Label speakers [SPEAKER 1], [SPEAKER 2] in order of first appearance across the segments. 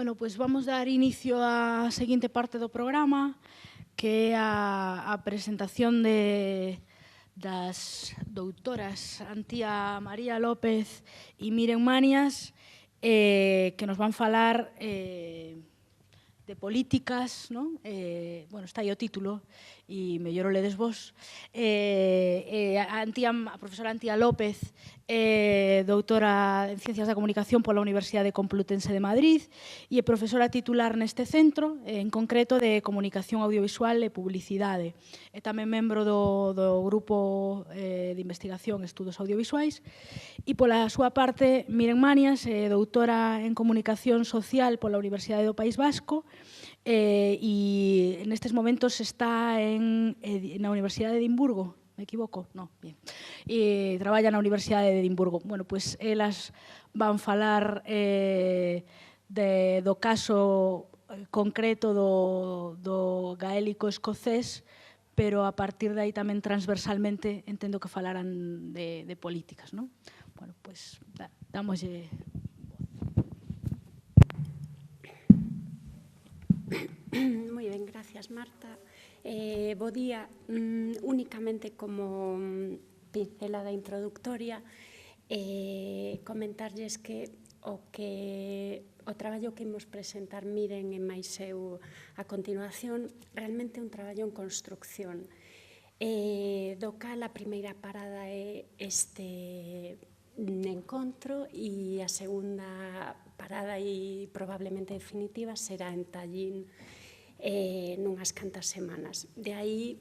[SPEAKER 1] Bueno, pois vamos dar inicio á seguinte parte do programa, que é a presentación das doutoras Antía María López e Miren Manias, que nos van falar de políticas, non? Bueno, está aí o título, e mellor o ledes vos. A profesora Antía López é doutora en Ciencias da Comunicación pola Universidade Complutense de Madrid e é profesora titular neste centro, en concreto de Comunicación Audiovisual e Publicidade. É tamén membro do Grupo de Investigación e Estudos Audiovisuais e, pola súa parte, Miren Manias é doutora en Comunicación Social pola Universidade do País Vasco e nestes momentos está na Universidade de Edimburgo. Me equivoco? No, bien. E traballa na Universidade de Edimburgo. Bueno, pois elas van falar do caso concreto do gaélico escocés, pero a partir de aí tamén transversalmente entendo que falaran de políticas, non? Bueno, pois dámoslle...
[SPEAKER 2] Moi ben, gracias, Marta. Bo día. Únicamente como pincelada introductoria, comentarlles que o traballo que imos presentar Miren e máis eu a continuación realmente é un traballo en construcción, do cal a primeira parada é este encontro e a segunda parada e probablemente definitiva será en Tallín nunhas cantas semanas. De aí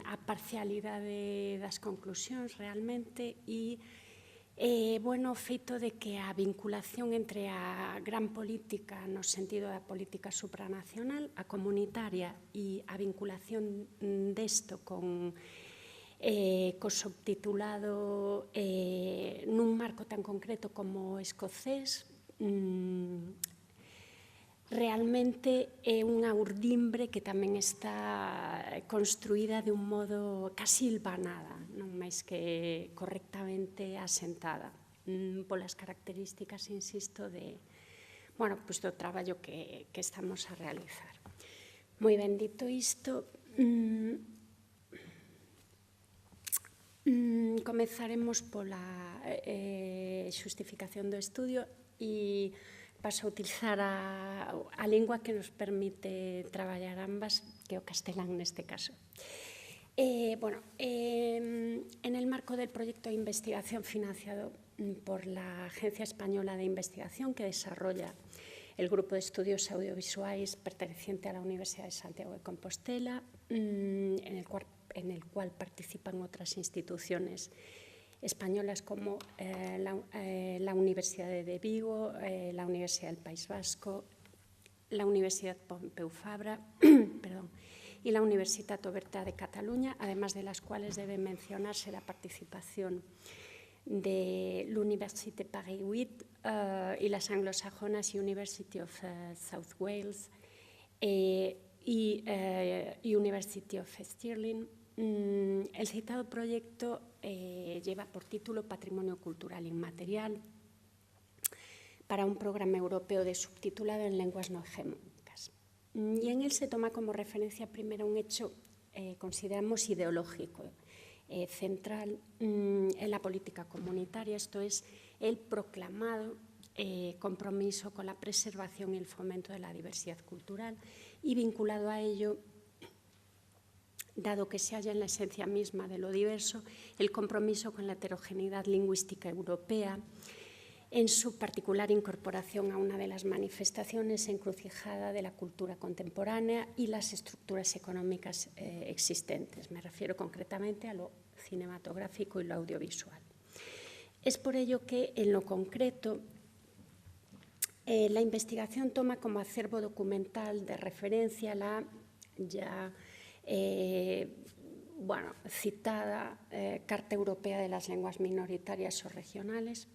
[SPEAKER 2] a parcialidade das conclusións realmente e o feito de que a vinculación entre a gran política no sentido da política supranacional, a comunitaria e a vinculación desto con co subtitulado nun marco tan concreto como o escocés, realmente é unha urdimbre que tamén está construída de un modo casi hilvanada, non máis que correctamente asentada, polas características, insisto, do traballo que estamos a realizar. Moi ben, dito isto, comezaremos pola xustificación do estudio e paso a utilizar a lingua que nos permite traballar ambas, que é o castelán neste caso. En el marco del proyecto de investigación financiado por la Agencia Española de Investigación que desarrolla el Grupo de Estudios Audiovisuales perteneciente a la Universidad de Santiago de Compostela, en el cual participan otras instituciones españolas como la Universidad de Vigo, la Universidad del País Vasco, la Universidad Pompeu Fabra y la Universitat Oberta de Cataluña, además de las cuales debe mencionarse la participación de l'Université Paris 8 y las anglosajonas University of South Wales y University of Stirling. El citado proyecto lleva por título Patrimonio Cultural Inmaterial para un programa europeo de subtitulado en lenguas no hegemónicas. Y en él se toma como referencia primero un hecho, consideramos ideológico, central en la política comunitaria, esto es el proclamado compromiso con la preservación y el fomento de la diversidad cultural y vinculado a ello, dado que se halla en la esencia misma de lo diverso, el compromiso con la heterogeneidad lingüística europea, en su particular incorporación a una de las manifestaciones encrucijada de la cultura contemporánea y las estructuras económicas existentes. Me refiero concretamente a lo cinematográfico y lo audiovisual. Es por ello que, en lo concreto, la investigación toma como acervo documental de referencia la ya citada Carta Europea de las Lenguas Minoritarias o Regionales,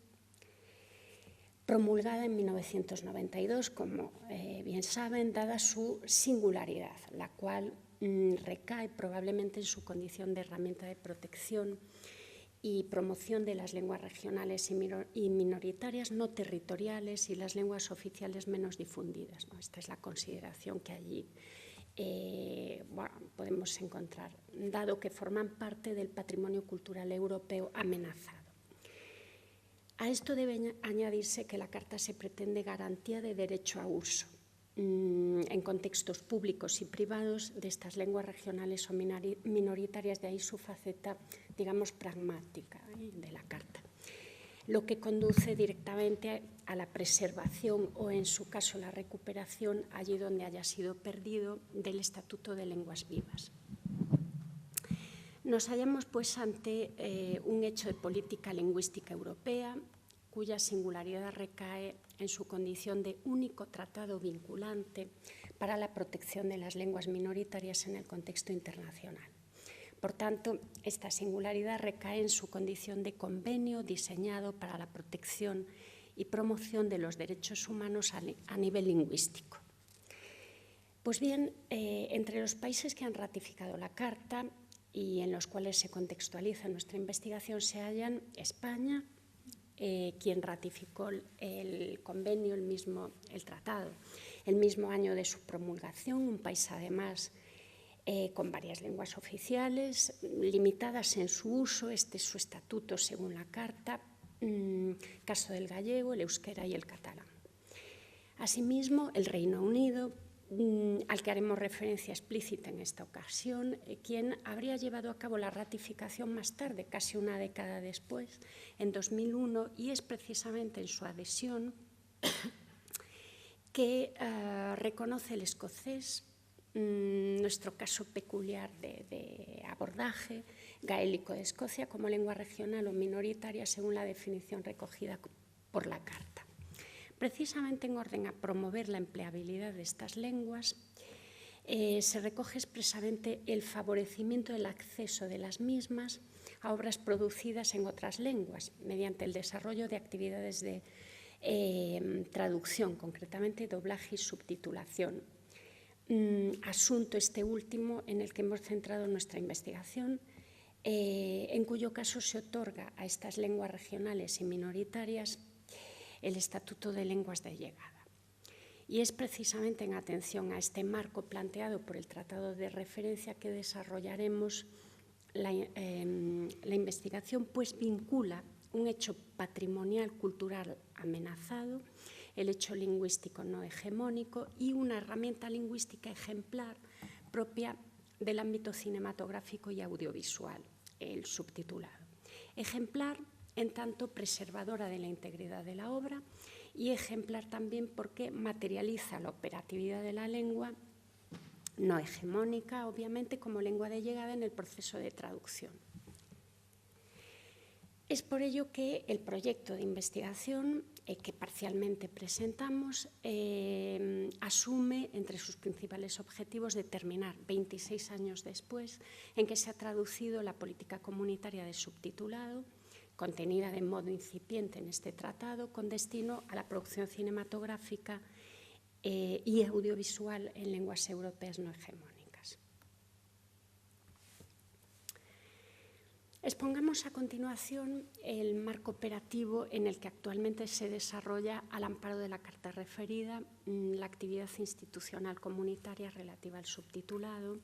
[SPEAKER 2] promulgada en 1992, como bien saben, dada su singularidad, la cual recae probablemente en su condición de herramienta de protección y promoción de las lenguas regionales y minoritarias no territoriales y las lenguas oficiales menos difundidas, ¿no? Esta es la consideración que allí podemos encontrar, dado que forman parte del patrimonio cultural europeo amenazado. A esto debe añadirse que la Carta se pretende garantía de derecho a uso en contextos públicos y privados de estas lenguas regionales o minoritarias, de ahí su faceta, digamos, pragmática de la Carta, lo que conduce directamente a la preservación o, en su caso, la recuperación, allí donde haya sido perdido, del Estatuto de Lenguas Vivas. Nos hallamos, pues, ante un hecho de política lingüística europea cuya singularidad recae en su condición de único tratado vinculante para la protección de las lenguas minoritarias en el contexto internacional. Por tanto, esta singularidad recae en su condición de convenio diseñado para la protección y promoción de los derechos humanos a nivel lingüístico. Pues bien, entre los países que han ratificado la Carta y en los cuales se contextualiza nuestra investigación se hallan España, quien ratificó el convenio, el tratado, el mismo año de su promulgación, un país además con varias lenguas oficiales, limitadas en su uso, este es su estatuto según la Carta, caso del gallego, el euskera y el catalán. Asimismo, el Reino Unido, al que haremos referencia explícita en esta ocasión, quien habría llevado a cabo la ratificación más tarde, casi una década después, en 2001, y es precisamente en su adhesión que reconoce el escocés, nuestro caso peculiar de abordaje, gaélico de Escocia, como lengua regional o minoritaria según la definición recogida por la Carta. Precisamente en orden a promover la empleabilidad de estas lenguas, se recoge expresamente el favorecimiento del acceso de las mismas a obras producidas en otras lenguas, mediante el desarrollo de actividades de traducción, concretamente doblaje y subtitulación. Asunto este último en el que hemos centrado nuestra investigación, en cuyo caso se otorga a estas lenguas regionales y minoritarias el Estatuto de Lenguas de Llegada. Y es precisamente en atención a este marco planteado por el Tratado de Referencia que desarrollaremos la investigación, pues vincula un hecho patrimonial cultural amenazado, el hecho lingüístico no hegemónico y una herramienta lingüística ejemplar propia del ámbito cinematográfico y audiovisual, el subtitulado. Ejemplar en tanto preservadora de la integridad de la obra y ejemplar también porque materializa la operatividad de la lengua no hegemónica, obviamente, como lengua de llegada en el proceso de traducción. Es por ello que el proyecto de investigación que parcialmente presentamos asume entre sus principales objetivos determinar 26 años después en que se ha traducido la política comunitaria de subtitulado, contenida de modo incipiente en este tratado, con destino a la producción cinematográfica y audiovisual en lenguas europeas no hegemónicas. Expongamos a continuación el marco operativo en el que actualmente se desarrolla, al amparo de la Carta referida, la actividad institucional comunitaria relativa al subtitulado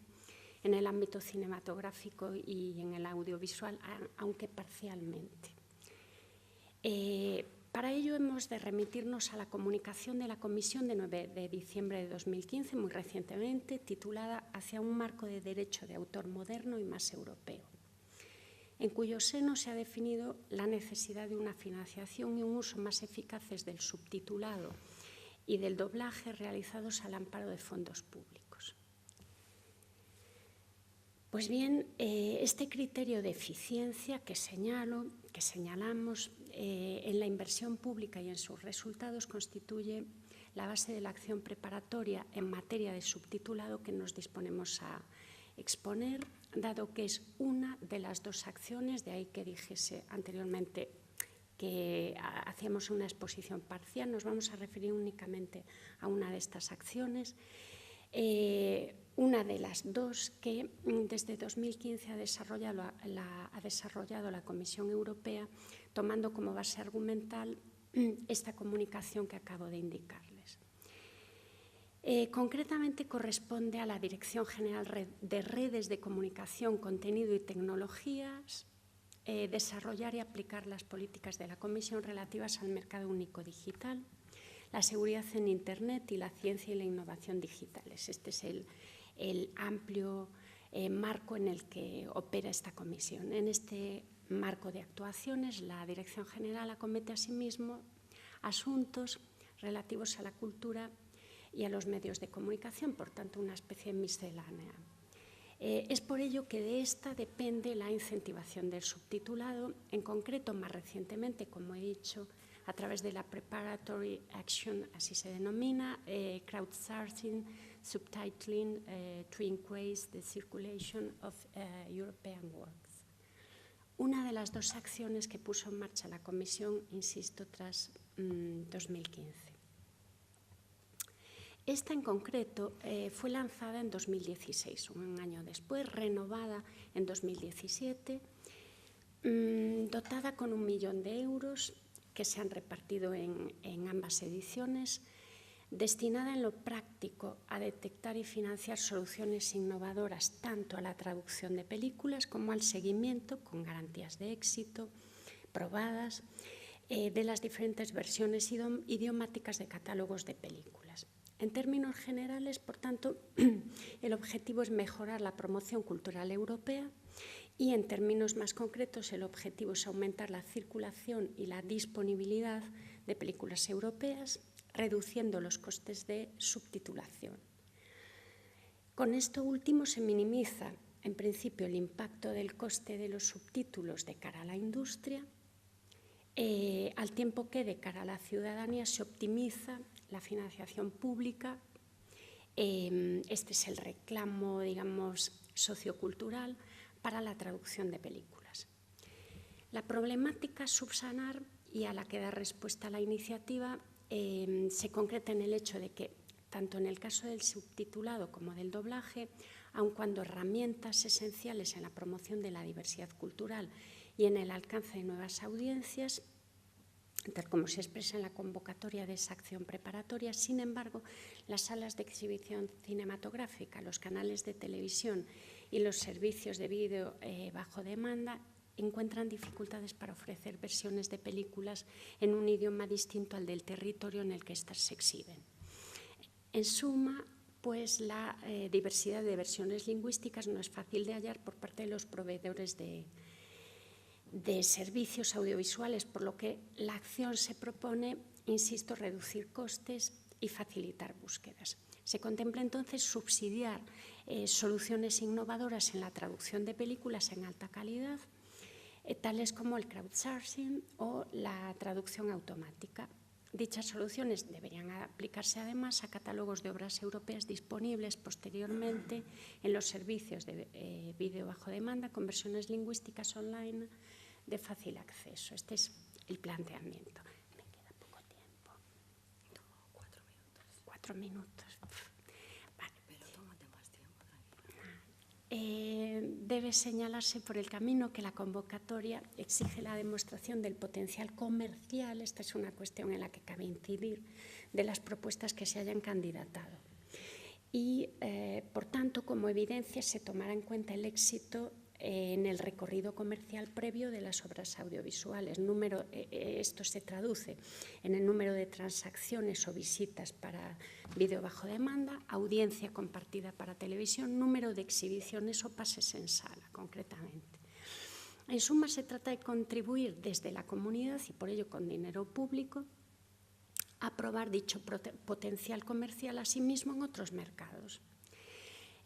[SPEAKER 2] en el ámbito cinematográfico y en el audiovisual, aunque parcialmente. Para ello hemos de remitirnos a la comunicación de la Comisión de 9 de diciembre de 2015, muy recientemente, titulada «Hacia un marco de derecho de autor moderno y más europeo», en cuyo seno se ha definido la necesidad de una financiación y un uso más eficaces del subtitulado y del doblaje realizados al amparo de fondos públicos. Pues bien, este criterio de eficiencia que señalamos en la inversión pública y en sus resultados constituye la base de la acción preparatoria en materia de subtitulado que nos disponemos a exponer, dado que es una de las dos acciones, de ahí que dijese anteriormente que hacíamos una exposición parcial, nos vamos a referir únicamente a una de estas acciones, una de las dos que desde 2015 ha desarrollado la Comisión Europea, tomando como base argumental esta comunicación que acabo de indicarles. Concretamente corresponde a la Dirección General de Redes de Comunicación, Contenido y Tecnologías desarrollar y aplicar las políticas de la Comisión relativas al mercado único digital, la seguridad en Internet y la ciencia y la innovación digitales. Este es el amplio marco en el que opera esta comisión. En este marco de actuaciones, la Dirección General acomete asimismo asuntos relativos a la cultura y a los medios de comunicación, por tanto, una especie de miscelánea. Es por ello que de esta depende la incentivación del subtitulado, en concreto, más recientemente, como he dicho, a través de la Preparatory Action, así se denomina, crowdsourcing, subtitling, to increase the circulation of European works. Una de las dos acciones que puso en marcha la Comisión, insisto, tras 2015. Esta en concreto fue lanzada en 2016, un año después, renovada en 2017, dotada con 1 millón de euros que se han repartido en ambas ediciones, destinada en lo práctico a detectar y financiar soluciones innovadoras tanto a la traducción de películas como al seguimiento, con garantías de éxito probadas, de las diferentes versiones idiomáticas de catálogos de películas. En términos generales, por tanto, el objetivo es mejorar la promoción cultural europea y, en términos más concretos, el objetivo es aumentar la circulación y la disponibilidad de películas europeas, reduciendo los costes de subtitulación. Con esto último se minimiza, en principio, el impacto del coste de los subtítulos de cara a la industria, al tiempo que de cara a la ciudadanía se optimiza la financiación pública. Este es el reclamo, digamos, sociocultural para la traducción de películas. La problemática a subsanar y a la que da respuesta la iniciativa se concreta en el hecho de que, tanto en el caso del subtitulado como del doblaje, aun cuando herramientas esenciales en la promoción de la diversidad cultural y en el alcance de nuevas audiencias, tal como se expresa en la convocatoria de esa acción preparatoria, sin embargo, las salas de exhibición cinematográfica, los canales de televisión y los servicios de vídeo bajo demanda encuentran dificultades para ofrecer versiones de películas en un idioma distinto al del territorio en el que éstas se exhiben. En suma, pues la diversidad de versiones lingüísticas no es fácil de hallar por parte de los proveedores de servicios audiovisuales, por lo que la acción se propone, insisto, reducir costes y facilitar búsquedas. Se contempla entonces subsidiar soluciones innovadoras en la traducción de películas en alta calidad, tales como el crowdsourcing o la traducción automática. Dichas soluciones deberían aplicarse además a catálogos de obras europeas disponibles posteriormente en los servicios de vídeo bajo demanda con versiones lingüísticas online de fácil acceso. Este es el planteamiento. Me queda poco tiempo. 4 minutos. 4 minutos. Vale.
[SPEAKER 3] Pero tómate más tiempo, tranquila.
[SPEAKER 2] Debe señalarse por el camino que la convocatoria exige la demostración del potencial comercial, esta es una cuestión en la que cabe incidir, de las propuestas que se hayan candidatado. Y, por tanto, como evidencia, se tomará en cuenta el éxito en el recorrido comercial previo de las obras audiovisuales. Esto se traduce en el número de transacciones o visitas para vídeo bajo demanda, audiencia compartida para televisión, número de exhibiciones o pases en sala, concretamente. En suma, se trata de contribuir desde la comunidad y por ello con dinero público a probar dicho potencial comercial asimismo en otros mercados.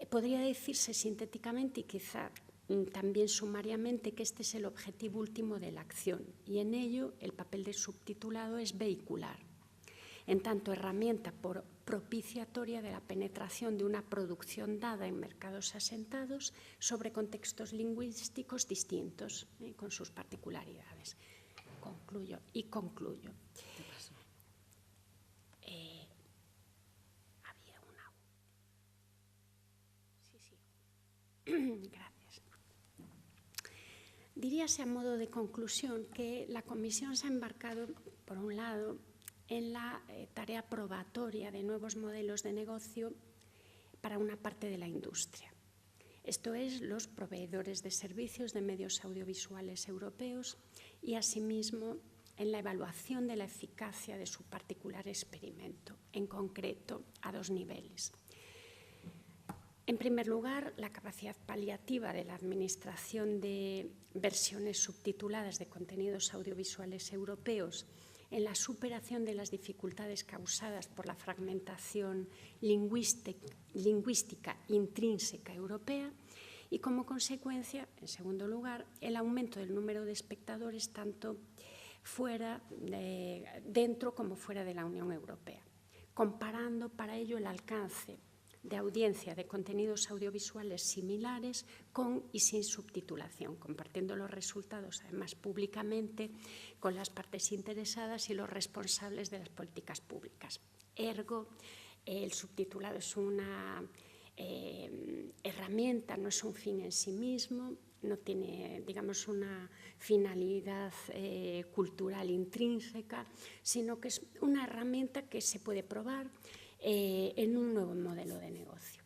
[SPEAKER 2] Podría decirse sintéticamente y quizá también sumariamente que este es el objetivo último de la acción y en ello el papel del subtitulado es vehicular, en tanto herramienta propiciatoria de la penetración de una producción dada en mercados asentados sobre contextos lingüísticos distintos, con sus particularidades. Concluyo.
[SPEAKER 3] ¿Qué pasó?
[SPEAKER 2] Había una... Gracias. Diríase a modo de conclusión que la Comisión se ha embarcado, por un lado, en la tarea probatoria de nuevos modelos de negocio para una parte de la industria. Esto es, los proveedores de servicios de medios audiovisuales europeos y, asimismo, en la evaluación de la eficacia de su particular experimento, en concreto, a dos niveles. En primer lugar, la capacidad paliativa de la Administración de versiones subtituladas de contenidos audiovisuales europeos en la superación de las dificultades causadas por la fragmentación lingüística intrínseca europea y, como consecuencia, en segundo lugar, el aumento del número de espectadores tanto dentro como fuera de la Unión Europea, comparando para ello el alcance de audiencia de contenidos audiovisuales similares con y sin subtitulación, compartiendo los resultados, además, públicamente con las partes interesadas y los responsables de las políticas públicas. Ergo, el subtitulado es una herramienta, no es un fin en sí mismo, no tiene, digamos, una finalidad cultural intrínseca, sino que es una herramienta que se puede probar en un nuevo modelo de negocio.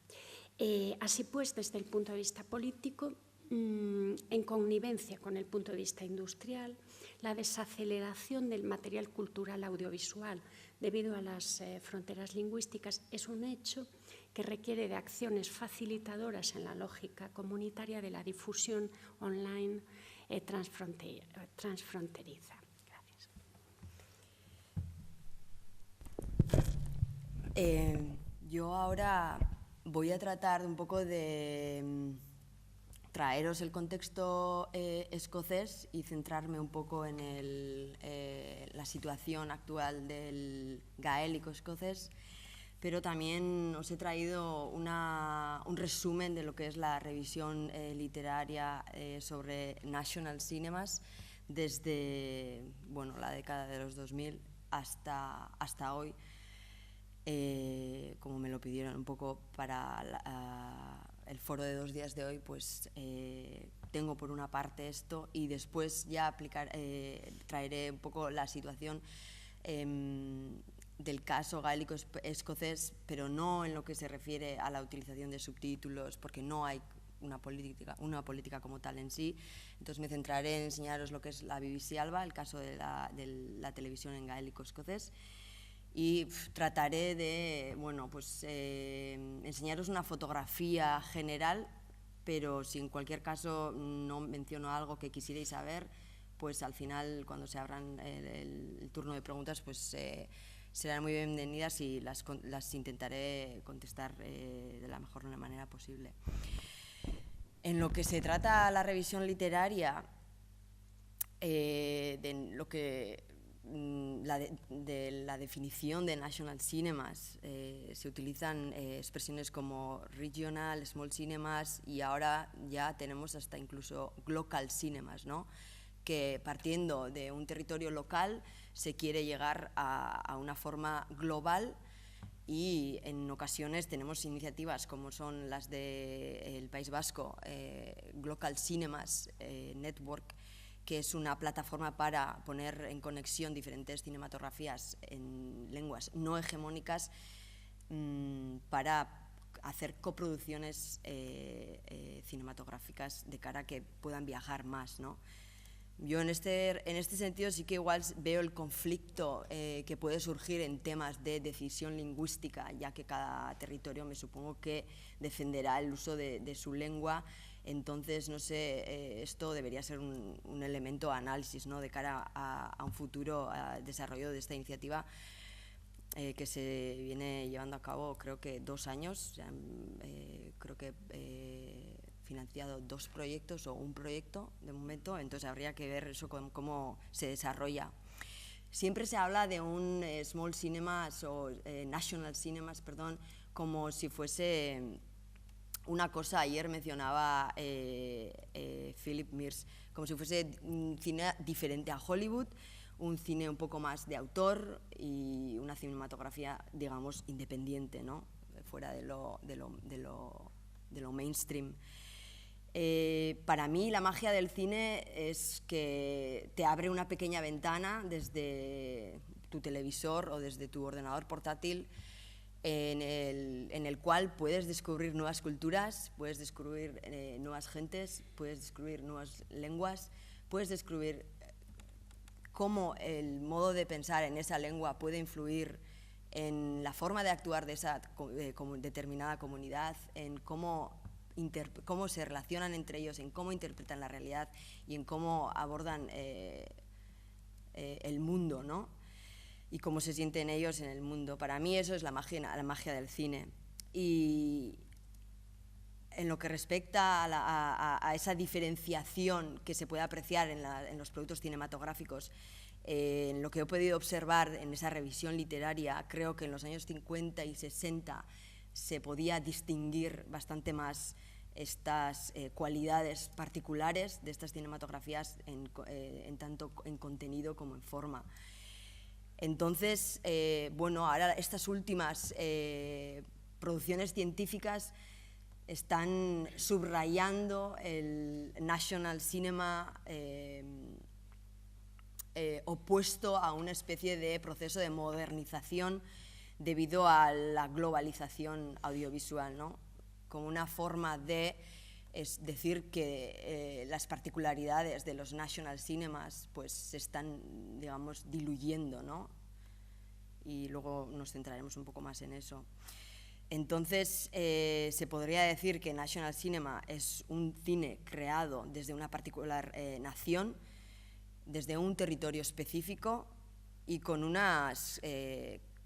[SPEAKER 2] Así pues, desde el punto de vista político, en connivencia con el punto de vista industrial, la desaceleración del material cultural audiovisual debido a las fronteras lingüísticas es un hecho que requiere de acciones facilitadoras en la lógica comunitaria de la difusión online transfronteriza. Gracias.
[SPEAKER 4] Yo ahora voy a tratar un poco de traeros el contexto escocés y centrarme un poco en la situación actual del gaélico escocés, pero también os he traído un resumen de lo que es la revisión literaria sobre National Cinemas desde la década de los 2000 hasta hoy. Como me lo pidieron un poco para el foro de 2 días de hoy, pues tengo por una parte esto y después ya traeré un poco la situación del caso gaélico escocés, pero no en lo que se refiere a la utilización de subtítulos, porque no hay una política como tal en sí. Entonces me centraré en enseñaros lo que es la BBC Alba, el caso de la televisión en gaélico escocés. Y trataré de enseñaros una fotografía general, pero si en cualquier caso no menciono algo que quisierais saber, pues al final, cuando se abran el turno de preguntas, pues serán muy bienvenidas y las intentaré contestar de la mejor manera posible. En lo que se trata la revisión literaria, de lo que de la definición de National Cinemas, se utilizan expresiones como regional, small cinemas y ahora ya tenemos hasta incluso local cinemas, ¿no? Que partiendo de un territorio local se quiere llegar a una forma global y en ocasiones tenemos iniciativas como son las del País Vasco, Local Cinemas Network, que es una plataforma para poner en conexión diferentes cinematografías en lenguas no hegemónicas para hacer coproducciones cinematográficas de cara a que puedan viajar más, ¿no? Yo en este sentido sí que igual veo el conflicto que puede surgir en temas de decisión lingüística, ya que cada territorio me supongo que defenderá el uso de su lengua. Entonces, no sé, esto debería ser un elemento de análisis, ¿no? De cara a un futuro desarrollo de esta iniciativa que se viene llevando a cabo, creo que 2 años. Creo que financiado 2 proyectos o un proyecto de momento, entonces habría que ver eso cómo se desarrolla. Siempre se habla de un small cinemas o national cinemas, perdón, como si fuese una cosa. Ayer mencionaba Philip Mears, como si fuese un cine diferente a Hollywood, un cine un poco más de autor y una cinematografía, digamos, independiente, ¿no? Fuera de lo mainstream. Para mí la magia del cine es que te abre una pequeña ventana desde tu televisor o desde tu ordenador portátil en el cual puedes descubrir nuevas culturas, puedes descubrir nuevas gentes, puedes descubrir nuevas lenguas, puedes descubrir cómo el modo de pensar en esa lengua puede influir en la forma de actuar de esa determinada comunidad, en cómo se relacionan entre ellos, en cómo interpretan la realidad y en cómo abordan el mundo, ¿no? Y cómo se sienten ellos en el mundo. Para mí eso es la magia del cine. Y en lo que respecta a esa diferenciación que se puede apreciar en los productos cinematográficos, en lo que he podido observar en esa revisión literaria, creo que en los años 50 y 60 se podía distinguir bastante más estas cualidades particulares de estas cinematografías tanto en contenido como en forma. Entonces, bueno, ahora estas últimas producciones científicas están subrayando el National Cinema opuesto a una especie de proceso de modernización debido a la globalización audiovisual, ¿no? Como una forma de decir que las particularidades de los National Cinemas pues, se están, digamos, diluyendo, ¿no? Y luego nos centraremos un poco más en eso. Entonces, se podría decir que National Cinema es un cine creado desde una particular nación, desde un territorio específico y con unas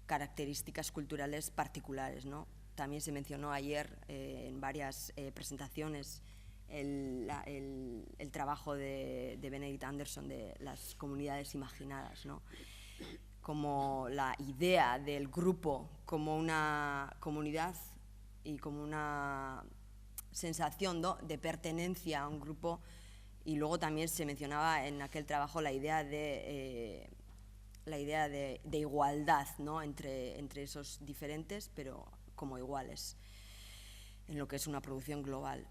[SPEAKER 4] características culturales particulares, ¿no? También se mencionó ayer en varias presentaciones el trabajo de Benedict Anderson de las comunidades imaginadas, ¿no? Como la idea del grupo como una comunidad y como una sensación, ¿no?, de pertenencia a un grupo. Y luego también se mencionaba en aquel trabajo la idea de igualdad, ¿no?, entre esos diferentes, pero como iguales, en lo que es una producción global.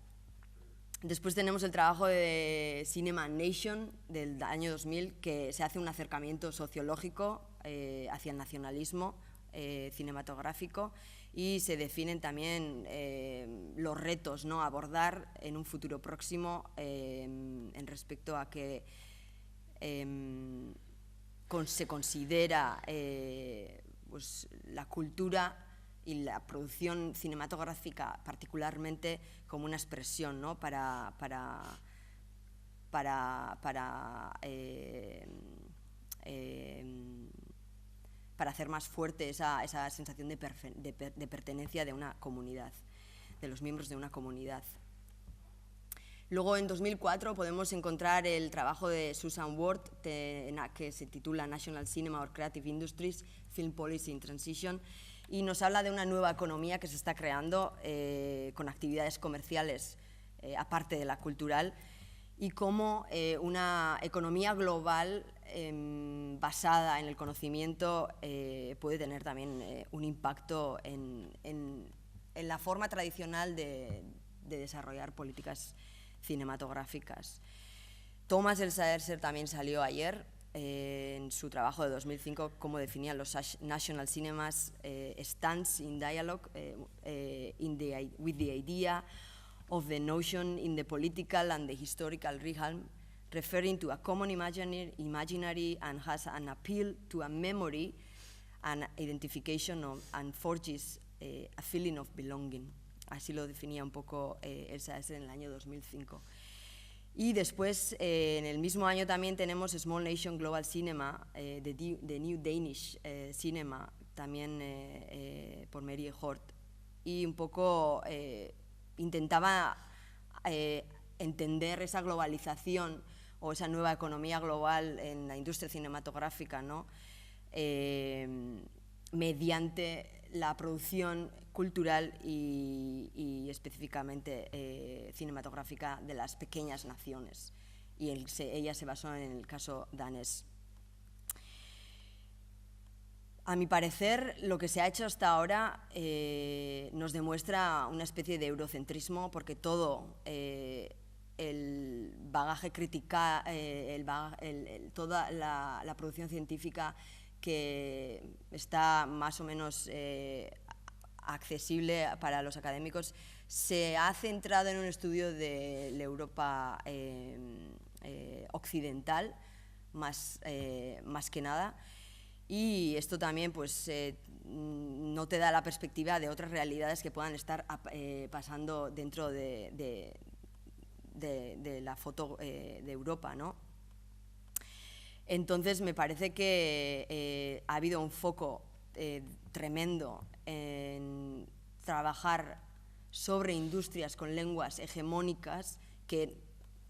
[SPEAKER 4] Después tenemos el trabajo de Cinema Nation del año 2000, que se hace un acercamiento sociológico hacia el nacionalismo cinematográfico y se definen también los retos, ¿no?, a abordar en un futuro próximo en respecto a que se considera pues, la cultura y la producción cinematográfica particularmente como una expresión, ¿no?, para hacer más fuerte esa sensación de pertenencia de una comunidad, de los miembros de una comunidad. Luego, en 2004, podemos encontrar el trabajo de Susan Ward, que se titula National Cinema or Creative Industries, Film Policy in Transition, y nos habla de una nueva economía que se está creando con actividades comerciales, aparte de la cultural, y cómo una economía global basada en el conocimiento puede tener también un impacto en la forma tradicional de desarrollar políticas cinematográficas. Thomas Elsaesser también salió ayer en su trabajo de 2005, cómo definían los national cinemas, stands in dialogue with the idea of the notion in the political and the historical realm, referring to a common imaginary and has an appeal to a memory and identification of, and forges a feeling of belonging. Así lo definía un poco Elsaesser en el año 2005. Y después, en el mismo año también tenemos Small Nation Global Cinema, The New Danish Cinema, también por Mary Hort. Y un poco intentaba entender esa globalización o esa nueva economía global en la industria cinematográfica, ¿no?, mediante la producción cultural y específicamente cinematográfica de las pequeñas naciones. Y ella se basó en el caso danés. A mi parecer, lo que se ha hecho hasta ahora nos demuestra una especie de eurocentrismo, porque todo el bagaje crítica, toda la producción científica que está más o menos accesible para los académicos, se ha centrado en un estudio de la Europa occidental, más que nada, y esto también pues, no te da la perspectiva de otras realidades que puedan estar pasando dentro de la foto de Europa, ¿no? Entonces me parece que ha habido un foco tremendo en trabajar sobre industrias con lenguas hegemónicas que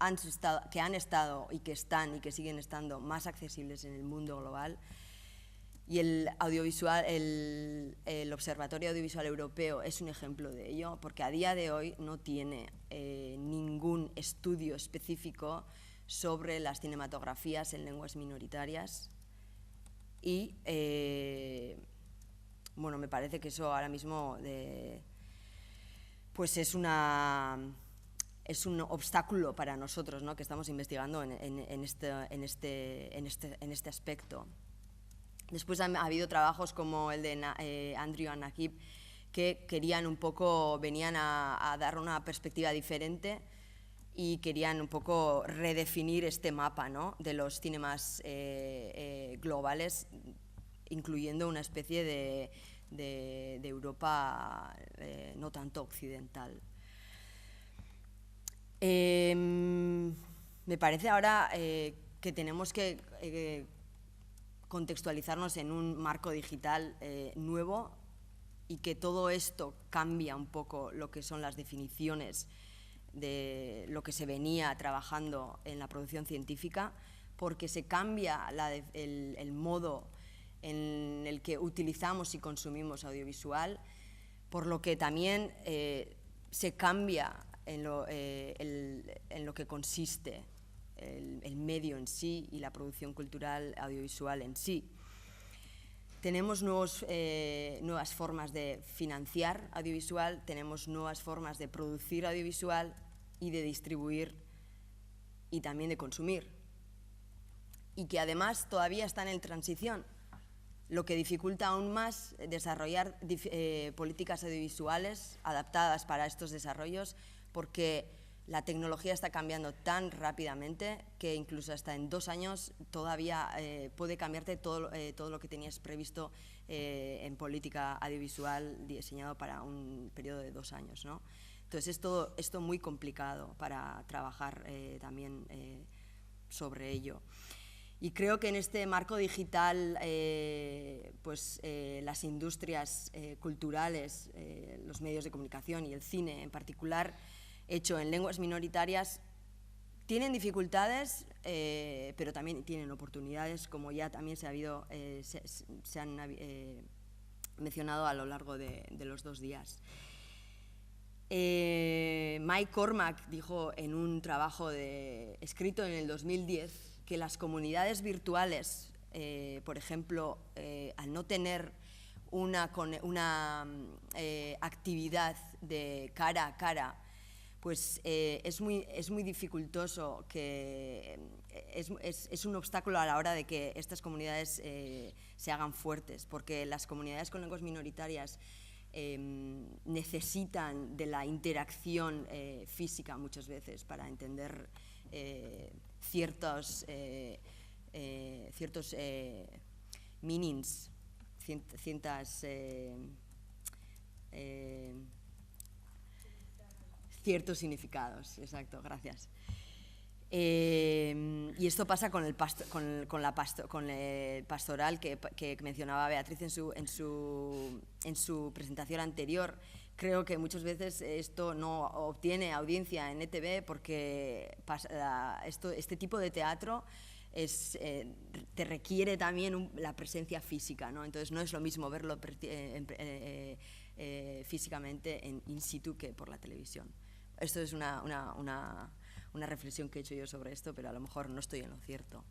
[SPEAKER 4] han estado y que están y que siguen estando más accesibles en el mundo global. Y el Observatorio Audiovisual Europeo es un ejemplo de ello, porque a día de hoy no tiene ningún estudio específico sobre las cinematografías en lenguas minoritarias y bueno, me parece que eso ahora mismo pues es un obstáculo para nosotros, ¿no?, que estamos investigando en este aspecto. Después ha habido trabajos como el de Andrew and Nagib, que querían un poco, venían a dar una perspectiva diferente y querían un poco redefinir este mapa, ¿no?, de los cinemas globales, incluyendo una especie de Europa no tanto occidental. Me parece ahora que tenemos que contextualizarnos en un marco digital nuevo, y que todo esto cambia un poco lo que son las definiciones de lo que se venía trabajando en la producción científica, porque se cambia el modo en el que utilizamos y consumimos audiovisual, por lo que también se cambia en lo que consiste el medio en sí y la producción cultural audiovisual en sí. Tenemos nuevas formas de financiar audiovisual, tenemos nuevas formas de producir audiovisual y de distribuir y también de consumir, y que además todavía están en transición, lo que dificulta aún más desarrollar políticas audiovisuales adaptadas para estos desarrollos, porque la tecnología está cambiando tan rápidamente que incluso hasta en 2 años todavía puede cambiarte todo lo que tenías previsto en política audiovisual diseñado para un periodo de 2 años, ¿no? Entonces es todo muy complicado para trabajar también sobre ello. Y creo que en este marco digital, pues, las industrias culturales, los medios de comunicación y el cine en particular, hecho en lenguas minoritarias, tienen dificultades, pero también tienen oportunidades, como ya también se han mencionado a lo largo de los 2 días. Mike Cormack dijo en un trabajo escrito en el 2010 que las comunidades virtuales, por ejemplo, al no tener una actividad de cara a cara, pues es muy dificultoso, es un obstáculo a la hora de que estas comunidades se hagan fuertes, porque las comunidades con lenguas minoritarias necesitan de la interacción física muchas veces para entender ciertos meanings, ciertos significados, exacto, gracias. Y esto pasa con el pastoral que mencionaba Beatriz en su presentación anterior. Creo que muchas veces esto no obtiene audiencia en ETV porque este tipo de teatro te requiere también la presencia física, ¿no? Entonces no es lo mismo verlo físicamente in situ que por la televisión. Esto es una reflexión que he hecho yo sobre esto, pero a lo mejor no estoy en lo cierto,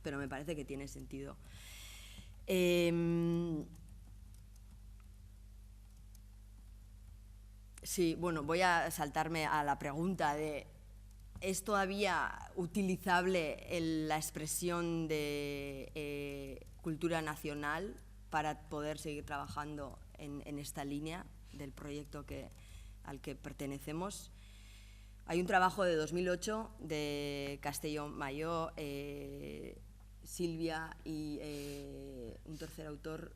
[SPEAKER 4] pero me parece que tiene sentido. Sí, bueno, voy a saltarme a la pregunta de es todavía utilizable la expresión de cultura nacional para poder seguir trabajando en esta línea del proyecto al que pertenecemos. Hay un trabajo de 2008 de Castellón Mayó, Silvia y un tercer autor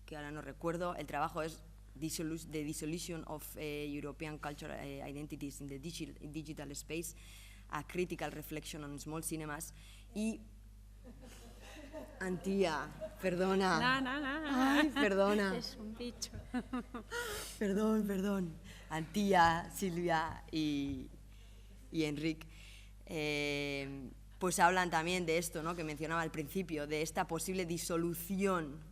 [SPEAKER 4] que ahora no recuerdo. El trabajo es The Dissolution of European Cultural Identities in the Digital Space, a Critical Reflection on Small Cinemas. Y Antía, perdona.
[SPEAKER 2] No.
[SPEAKER 4] Ay, perdona.
[SPEAKER 2] Es un bicho.
[SPEAKER 4] Perdón. Antía, Silvia y Enric, pues hablan también de esto, ¿no?, que mencionaba al principio, de esta posible disolución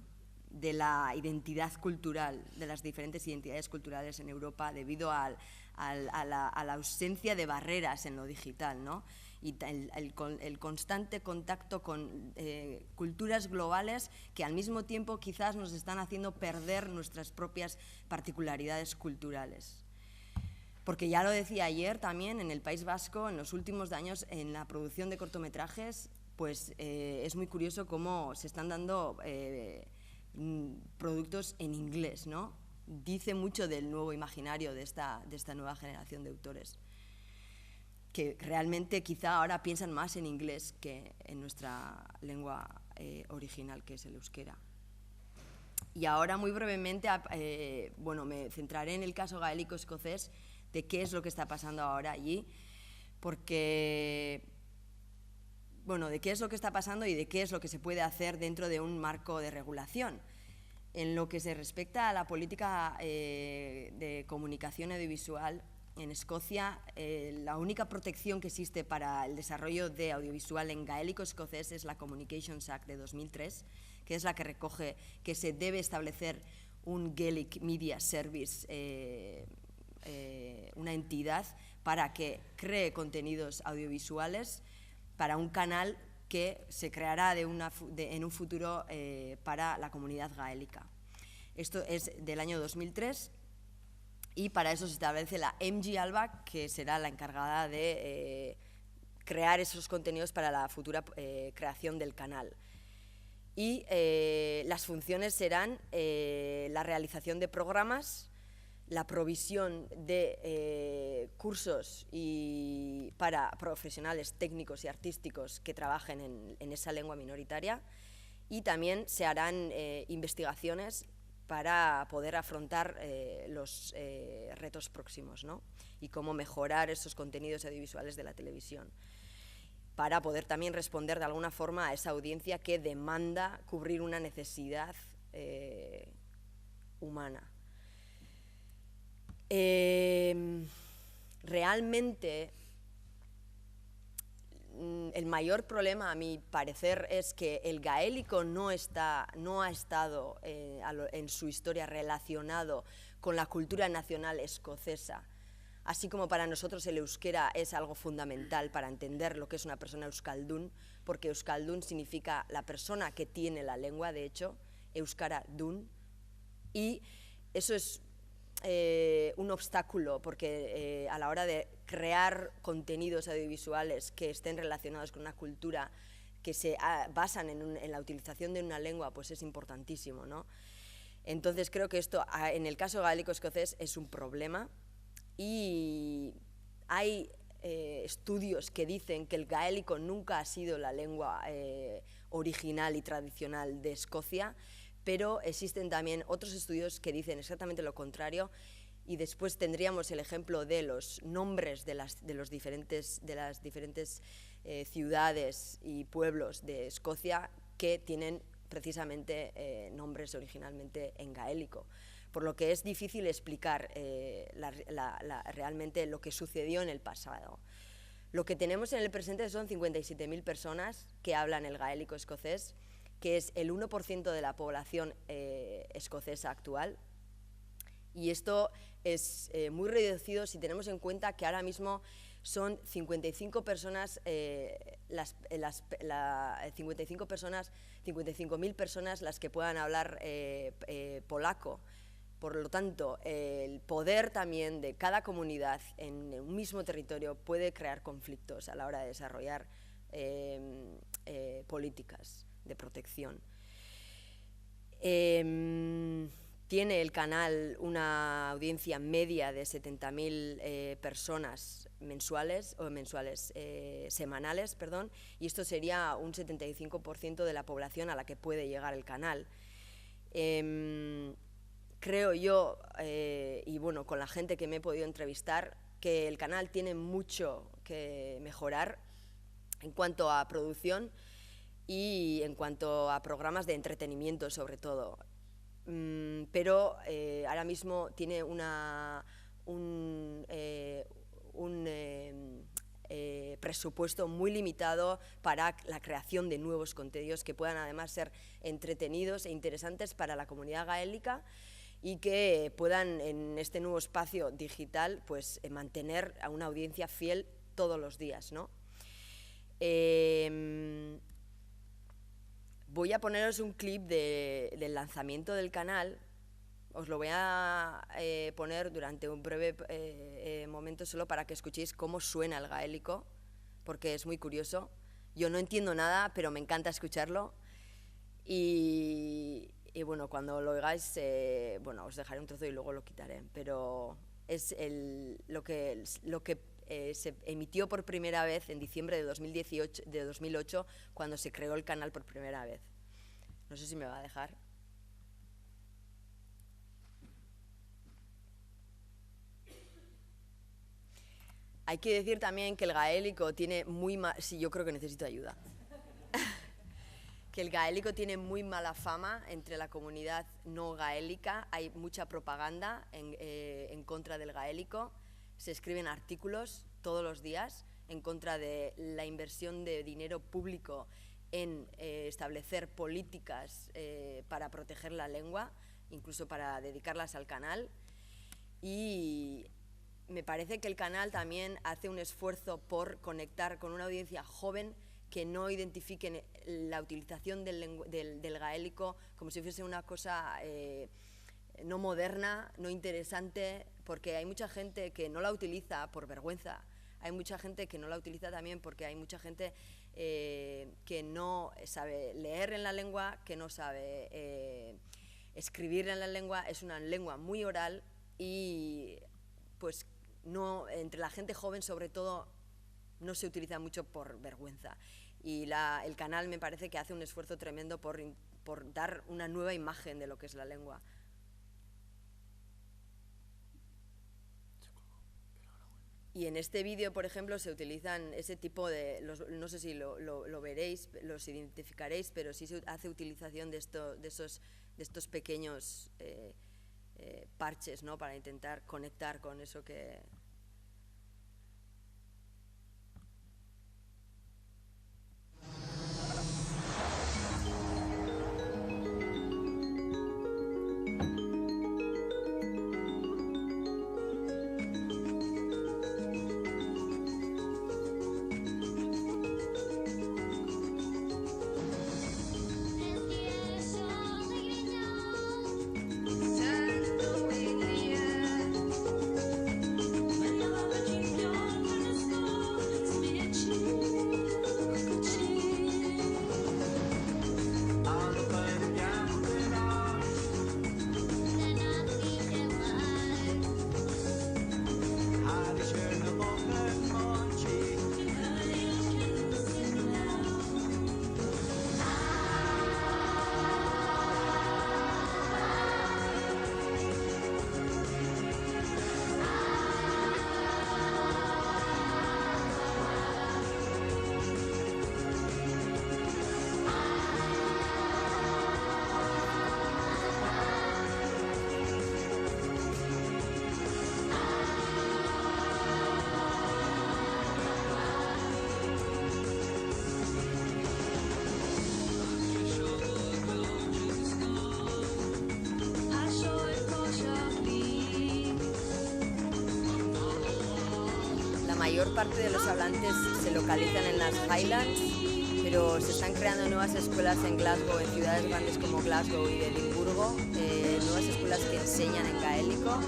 [SPEAKER 4] de la identidad cultural, de las diferentes identidades culturales en Europa debido a la ausencia de barreras en lo digital, ¿no? Y el constante contacto con culturas globales que al mismo tiempo quizás nos están haciendo perder nuestras propias particularidades culturales. Porque ya lo decía ayer también, en el País Vasco, en los últimos años, en la producción de cortometrajes, pues es muy curioso cómo se están dando productos en inglés, ¿no? Dice mucho del nuevo imaginario de esta nueva generación de autores, que realmente quizá ahora piensan más en inglés que en nuestra lengua original, que es el euskera. Y ahora, muy brevemente, me centraré en el caso gaélico-escocés, de qué es lo que está pasando ahora allí, porque, de qué es lo que está pasando y de qué es lo que se puede hacer dentro de un marco de regulación. En lo que se respecta a la política de comunicación audiovisual, en Escocia, la única protección que existe para el desarrollo de audiovisual en gaélico escocés es la Communications Act de 2003, que es la que recoge que se debe establecer un Gaelic Media Service, una entidad para que cree contenidos audiovisuales para un canal que se creará en un futuro para la comunidad gaélica. Esto es del año 2003 y para eso se establece la MG Alba, que será la encargada de crear esos contenidos para la futura creación del canal. Y las funciones serán la realización de programas, la provisión de cursos para profesionales técnicos y artísticos que trabajen en esa lengua minoritaria, y también se harán investigaciones para poder afrontar los retos próximos, ¿no?, y cómo mejorar esos contenidos audiovisuales de la televisión, para poder también responder de alguna forma a esa audiencia que demanda cubrir una necesidad humana. Realmente el mayor problema, a mi parecer, es que el gaélico no ha estado en su historia relacionado con la cultura nacional escocesa, así como para nosotros el euskera es algo fundamental para entender lo que es una persona euskaldun, porque euskaldun significa la persona que tiene la lengua, de hecho, euskara dun, y eso es un obstáculo, porque a la hora de crear contenidos audiovisuales que estén relacionados con una cultura que se basan en la utilización de una lengua, pues es importantísimo, ¿no? Entonces creo que esto, en el caso gaélico-escocés, es un problema, y hay estudios que dicen que el gaélico nunca ha sido la lengua original y tradicional de Escocia, pero existen también otros estudios que dicen exactamente lo contrario, y después tendríamos el ejemplo de los nombres de las diferentes ciudades y pueblos de Escocia que tienen precisamente nombres originalmente en gaélico, por lo que es difícil explicar realmente lo que sucedió en el pasado. Lo que tenemos en el presente son 57.000 personas que hablan el gaélico escocés, que es el 1% de la población escocesa actual, y esto es muy reducido si tenemos en cuenta que ahora mismo son 55.000 personas las que puedan hablar polaco, Por lo tanto, el poder también de cada comunidad en un mismo territorio puede crear conflictos a la hora de desarrollar políticas de protección. Tiene el canal una audiencia media de 70.000 personas semanales, perdón, y esto sería un 75% de la población a la que puede llegar el canal. Creo yo, y bueno, con la gente que me he podido entrevistar, que el canal tiene mucho que mejorar en cuanto a producción y en cuanto a programas de entretenimiento, sobre todo. Pero ahora mismo tiene un presupuesto muy limitado para la creación de nuevos contenidos que puedan además ser entretenidos e interesantes para la comunidad gaélica y que puedan en este nuevo espacio digital pues mantener a una audiencia fiel todos los días, ¿no? Voy a poneros un clip del lanzamiento del canal. Os lo voy a poner durante un breve momento solo para que escuchéis cómo suena el gaélico, porque es muy curioso. Yo no entiendo nada, pero me encanta escucharlo. Y bueno, cuando lo oigáis, bueno, os dejaré un trozo y luego lo quitaré. Pero es lo que se emitió por primera vez en diciembre de 2008, cuando se creó el canal por primera vez. No sé si me va a dejar. Hay que decir también que el gaélico tiene muy mal... Sí, yo creo que necesito ayuda. Que el gaélico tiene muy mala fama entre la comunidad no gaélica. Hay mucha propaganda en contra del gaélico. Se escriben artículos todos los días en contra de la inversión de dinero público en establecer políticas para proteger la lengua, incluso para dedicarlas al canal. Y me parece que el canal también hace un esfuerzo por conectar con una audiencia joven que no identifiquen la utilización del gaélico como si fuese una cosa no moderna, no interesante, porque hay mucha gente que no la utiliza por vergüenza. Hay mucha gente que no la utiliza también porque hay mucha gente que no sabe leer en la lengua, que no sabe escribir en la lengua. Es una lengua muy oral y pues no, entre la gente joven sobre todo no se utiliza mucho por vergüenza. Y el canal me parece que hace un esfuerzo tremendo por dar una nueva imagen de lo que es la lengua. Y en este vídeo, por ejemplo, se utilizan ese tipo de, no sé si lo veréis, los identificaréis, pero sí se hace utilización de estos pequeños parches, ¿no? Para intentar conectar con eso que... La mayor parte de los hablantes se localizan en las Highlands, pero se están creando nuevas escuelas en Glasgow, en ciudades grandes como Glasgow y Edimburgo, nuevas escuelas que enseñan en gaélico,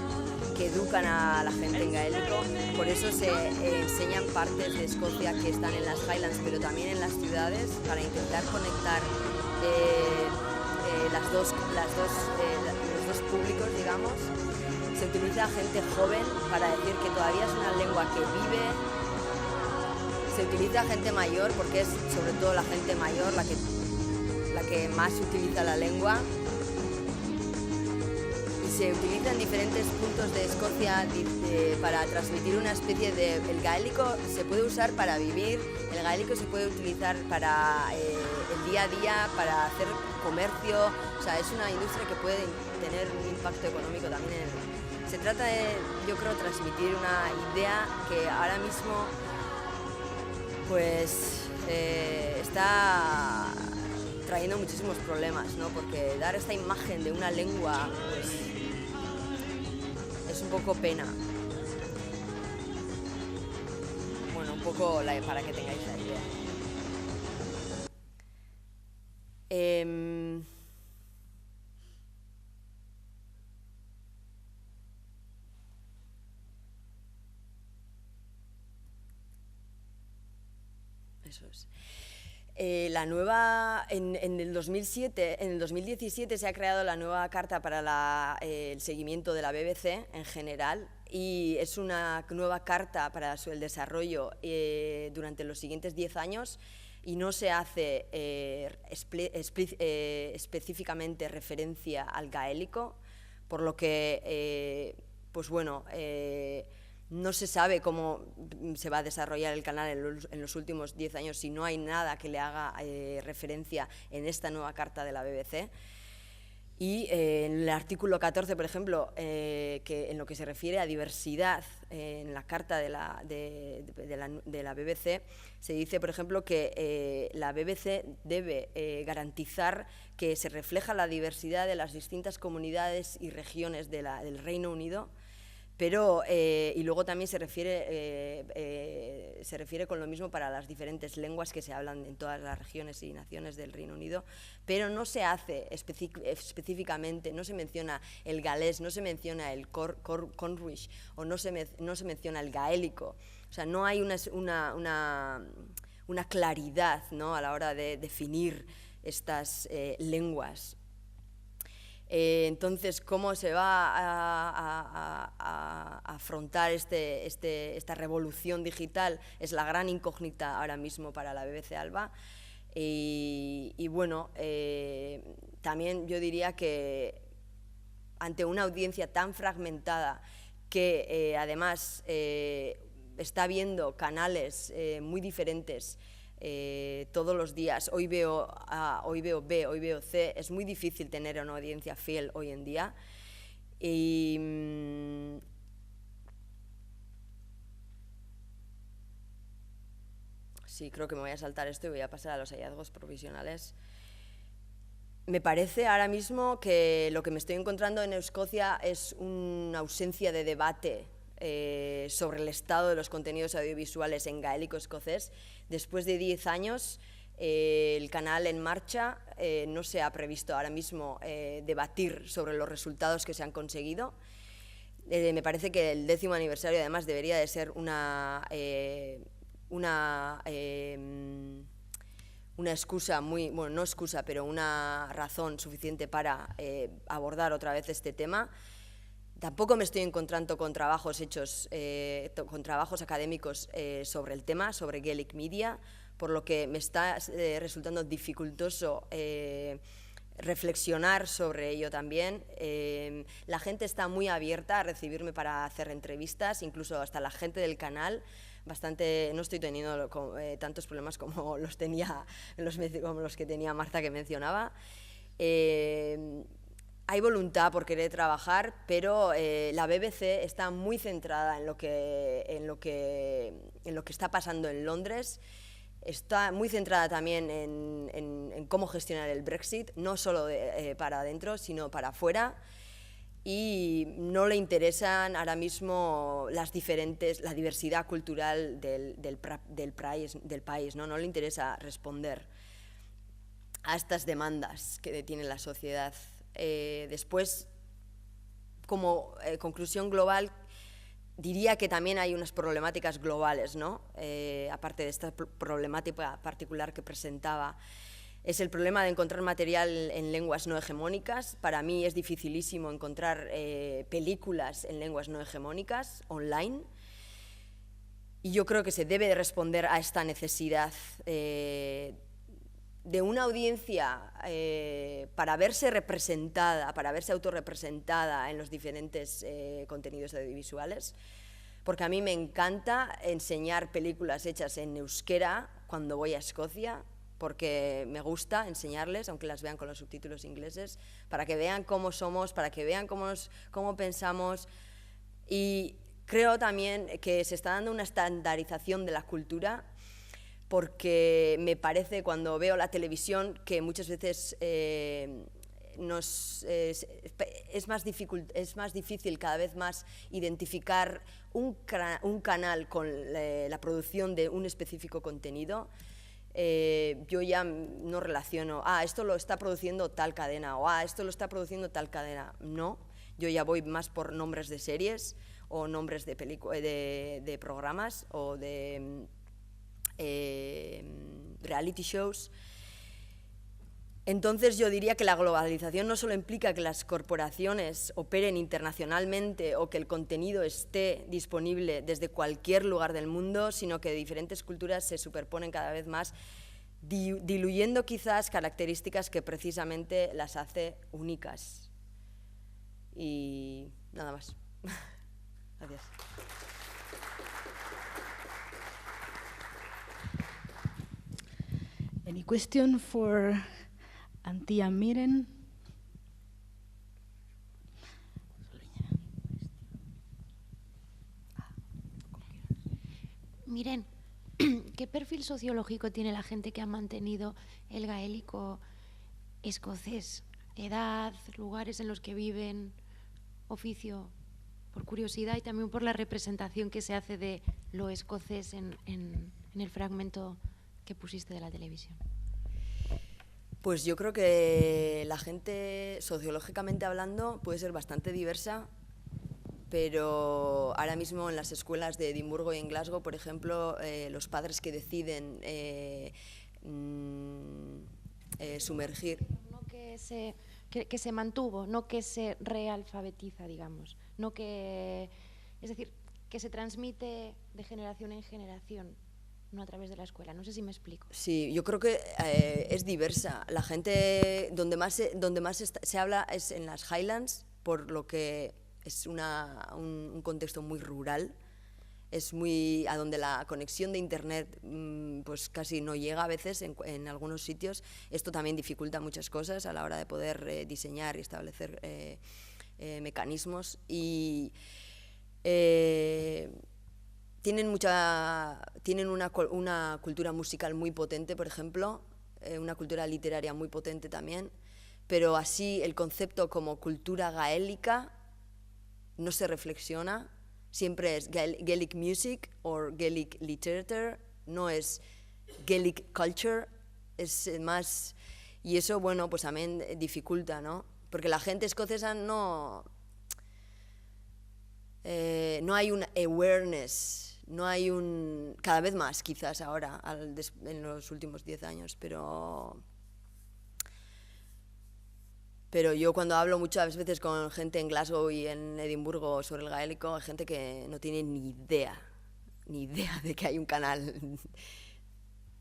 [SPEAKER 4] que educan a la gente en gaélico. Por eso se enseñan partes de Escocia que están en las Highlands, pero también en las ciudades, para intentar conectar los dos públicos, digamos. Se utiliza gente joven para decir que todavía es una lengua que vive. Se utiliza gente mayor porque es sobre todo la gente mayor la que más utiliza la lengua. Y se utiliza en diferentes puntos de Escocia para transmitir una especie de... El gaélico se puede usar para vivir, el gaélico se puede utilizar para el día a día, para hacer comercio. O sea, es una industria que puede tener un impacto económico también. Se trata de, yo creo, transmitir una idea que ahora mismo pues está trayendo muchísimos problemas, ¿no? Porque dar esta imagen de una lengua pues, es un poco pena. Bueno, un poco para que tengáis la idea. Eso es. En el 2017 se ha creado la nueva carta para el seguimiento de la BBC en general, y es una nueva carta para el desarrollo durante los siguientes 10 años, y no se hace específicamente referencia al gaélico, por lo que, pues bueno, no se sabe cómo se va a desarrollar el canal en los últimos 10 años si no hay nada que le haga referencia en esta nueva carta de la BBC. Y en el artículo 14, por ejemplo, que en lo que se refiere a diversidad, en la carta de la BBC, se dice, por ejemplo, que la BBC debe garantizar que se refleja la diversidad de las distintas comunidades y regiones del Reino Unido. Pero, y luego también se refiere con lo mismo para las diferentes lenguas que se hablan en todas las regiones y naciones del Reino Unido, pero no se hace específicamente, no se menciona el galés, no se menciona el Cornish, o no se menciona el gaélico. O sea, no hay una claridad, ¿no?, a la hora de definir estas lenguas. Entonces, ¿cómo se va a afrontar esta revolución digital? Es la gran incógnita ahora mismo para la BBC Alba. Y bueno, también yo diría que ante una audiencia tan fragmentada que además está viendo canales muy diferentes todos los días, hoy veo A, hoy veo B, hoy veo C, es muy difícil tener una audiencia fiel hoy en día. Y sí, creo que me voy a saltar esto y voy a pasar a los hallazgos provisionales. Me parece ahora mismo que lo que me estoy encontrando en Escocia es una ausencia de debate sobre el estado de los contenidos audiovisuales en gaélico escocés. Después de 10 años, el canal en marcha, no se ha previsto ahora mismo debatir sobre los resultados que se han conseguido. Me parece que el 10º aniversario además debería de ser una excusa no excusa, pero una razón suficiente para abordar otra vez este tema. Tampoco me estoy encontrando con trabajos hechos, con trabajos académicos sobre el tema, sobre Gaelic Media, por lo que me está resultando dificultoso reflexionar sobre ello también. La gente está muy abierta a recibirme para hacer entrevistas, incluso hasta la gente del canal. No estoy teniendo tantos problemas como los que tenía Marta, que mencionaba. Hay voluntad por querer trabajar, pero la BBC está muy centrada en lo que está pasando en Londres. Está muy centrada también en cómo gestionar el Brexit, no solo para adentro, sino para afuera. y no le interesan ahora mismo la diversidad cultural del país, ¿no? No le interesa responder a estas demandas que tiene la sociedad. Después, como conclusión global, diría que también hay unas problemáticas globales, ¿no? Aparte de esta problemática particular que presentaba. Es el problema de encontrar material en lenguas no hegemónicas. Para mí es dificilísimo encontrar películas en lenguas no hegemónicas online. Y yo creo que se debe de responder a esta necesidad de una audiencia para verse representada, para verse autorrepresentada en los diferentes contenidos audiovisuales. Porque a mí me encanta enseñar películas hechas en euskera cuando voy a Escocia, porque me gusta enseñarles, aunque las vean con los subtítulos ingleses, para que vean cómo somos, para que vean cómo pensamos. Y creo también que se está dando una estandarización de la cultura, porque me parece, cuando veo la televisión, que muchas veces es más difícil cada vez más identificar un canal con la producción de un específico contenido. Yo ya no relaciono, esto lo está produciendo tal cadena, o esto lo está produciendo tal cadena. No, yo ya voy más por nombres de series o nombres de programas o de reality shows. Entonces yo diría que la globalización no solo implica que las corporaciones operen internacionalmente o que el contenido esté disponible desde cualquier lugar del mundo, sino que diferentes culturas se superponen cada vez más, diluyendo quizás características que precisamente las hace únicas. Y nada más. Gracias.
[SPEAKER 1] Any question for Antía Miren?
[SPEAKER 5] Miren, ¿qué perfil sociológico tiene la gente que ha mantenido el gaélico escocés? ¿Edad, lugares en los que viven, oficio? Por curiosidad y también por la representación que se hace de lo escocés en el fragmento que pusiste de la televisión.
[SPEAKER 4] Pues yo creo que la gente, sociológicamente hablando, puede ser bastante diversa, pero ahora mismo en las escuelas de Edimburgo y en Glasgow, por ejemplo, los padres que deciden sumergir...
[SPEAKER 5] No que se mantuvo, no que se realfabetiza, digamos, no que... Es decir, que se transmite de generación en generación, no a través de la escuela. No sé si me explico.
[SPEAKER 4] Sí, yo creo que es diversa. La gente donde más se habla es en las Highlands, por lo que es un contexto muy rural. Es muy a donde la conexión de internet pues casi no llega a veces en algunos sitios. Esto también dificulta muchas cosas a la hora de poder diseñar y establecer mecanismos. Y tienen una cultura musical muy potente, por ejemplo, una cultura literaria muy potente también, pero así el concepto como cultura gaélica no se reflexiona. Siempre es Gaelic music o Gaelic literature, no es Gaelic culture, es más... Y eso, bueno, pues también dificulta, ¿no? Porque la gente escocesa no hay un awareness, no hay un... Cada vez más, quizás ahora, en los últimos 10 años, pero yo cuando hablo muchas veces con gente en Glasgow y en Edimburgo sobre el gaélico, hay gente que no tiene ni idea de que hay un canal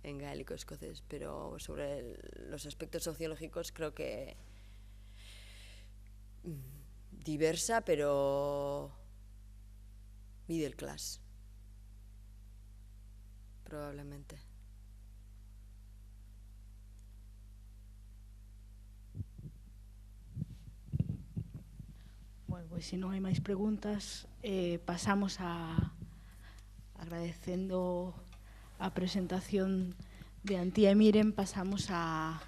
[SPEAKER 4] en gaélico escocés, pero sobre los aspectos sociológicos creo que diversa, pero middle class, probablemente.
[SPEAKER 1] Bueno, pues si non hai máis preguntas, pasamos agradecendo a presentación de Antía Miren, pasamos a